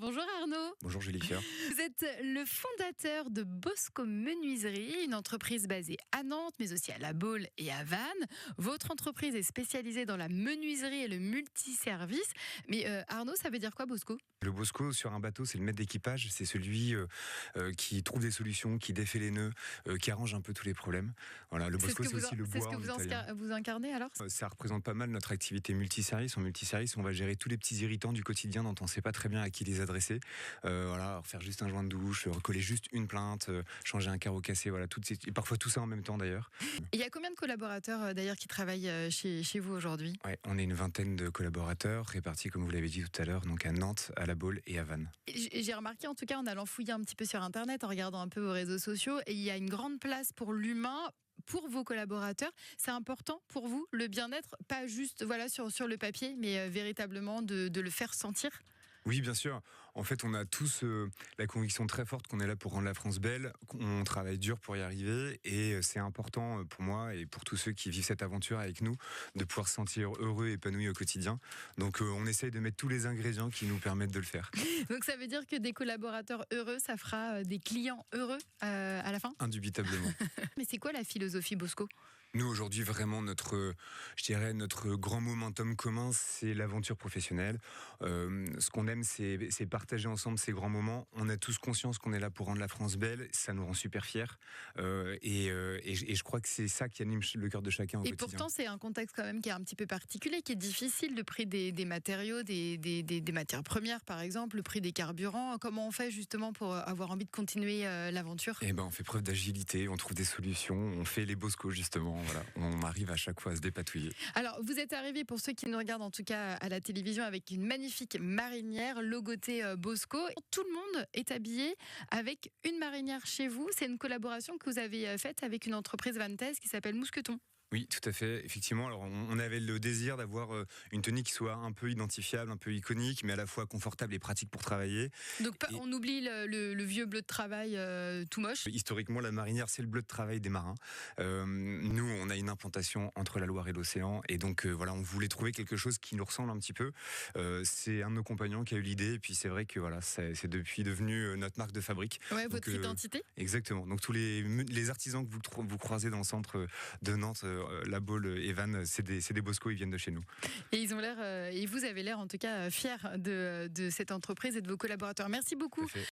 Bonjour Arnaud. Bonjour Julicia. Vous êtes le fondateur de Bosco Menuiserie, une entreprise basée à Nantes, mais aussi à La Baule et à Vannes. Votre entreprise est spécialisée dans la menuiserie et le multiservice. Mais Arnaud, ça veut dire quoi Bosco ? Le Bosco sur un bateau, c'est le maître d'équipage, c'est celui qui trouve des solutions, qui défait les nœuds, qui arrange un peu tous les problèmes. Voilà, le Bosco c'est aussi le bois. C'est ce que vous incarnez alors ? Ça représente pas mal notre activité multiservice. En multiservice, on va gérer tous les petits irritants du quotidien dont on ne sait pas très bien à qui les adresser. Voilà, refaire juste un joint de douche, recoller juste une plainte, changer un carreau cassé, voilà, et parfois tout ça en même temps d'ailleurs. Il y a combien de collaborateurs d'ailleurs qui travaillent chez vous aujourd'hui ? Ouais, on est une vingtaine de collaborateurs répartis, comme vous l'avez dit tout à l'heure, donc à Nantes, à La Baule et à Vannes. J'ai remarqué en tout cas en allant fouiller un petit peu sur internet, en regardant un peu vos réseaux sociaux, et il y a une grande place pour l'humain. Pour vos collaborateurs, c'est important pour vous le bien-être, pas juste sur le papier, mais véritablement de le faire sentir. Oui, bien sûr. En fait, on a tous la conviction très forte qu'on est là pour rendre la France belle, qu'on travaille dur pour y arriver, et c'est important pour moi et pour tous ceux qui vivent cette aventure avec nous de pouvoir se sentir heureux et épanoui au quotidien. Donc on essaye de mettre tous les ingrédients qui nous permettent de le faire. Donc ça veut dire que des collaborateurs heureux, ça fera des clients heureux à la fin ? Indubitablement. Mais c'est quoi la philosophie Bosco ? Nous, aujourd'hui, vraiment, notre grand momentum commun, c'est l'aventure professionnelle. Ce qu'on aime, c'est partager ensemble ces grands moments. On a tous conscience qu'on est là pour rendre la France belle. Ça nous rend super fiers. Et je crois que c'est ça qui anime le cœur de chacun au quotidien. Et pourtant, c'est un contexte quand même qui est un petit peu particulier, qui est difficile. Le prix des matériaux, des matières premières, par exemple, le prix des carburants. Comment on fait justement pour avoir envie de continuer l'aventure ? Eh ben, on fait preuve d'agilité, on trouve des solutions, on fait les Bosco justement. Voilà, on arrive à chaque fois à se dépatouiller. Alors, vous êtes arrivé, pour ceux qui nous regardent en tout cas à la télévision, avec une magnifique marinière logotée Bosco. Tout le monde est habillé avec une marinière chez vous. C'est une collaboration que vous avez faite avec une entreprise vantaise qui s'appelle Mousqueton. Oui, tout à fait. Effectivement, alors on avait le désir d'avoir une tenue qui soit un peu identifiable, un peu iconique, mais à la fois confortable et pratique pour travailler. Donc on oublie le vieux bleu de travail tout moche. Historiquement, la marinière, c'est le bleu de travail des marins. Nous, on a une implantation entre la Loire et l'océan, et donc voilà, on voulait trouver quelque chose qui nous ressemble un petit peu. C'est un de nos compagnons qui a eu l'idée, et puis c'est vrai que voilà, c'est depuis devenu notre marque de fabrique. Ouais, donc, votre identité. Exactement. Donc tous les artisans que vous croisez dans le centre de Nantes, La Baule et Vannes, c'est des Bosco, ils viennent de chez nous. Et ils ont l'air, et vous avez l'air en tout cas fiers de cette entreprise et de vos collaborateurs. Merci beaucoup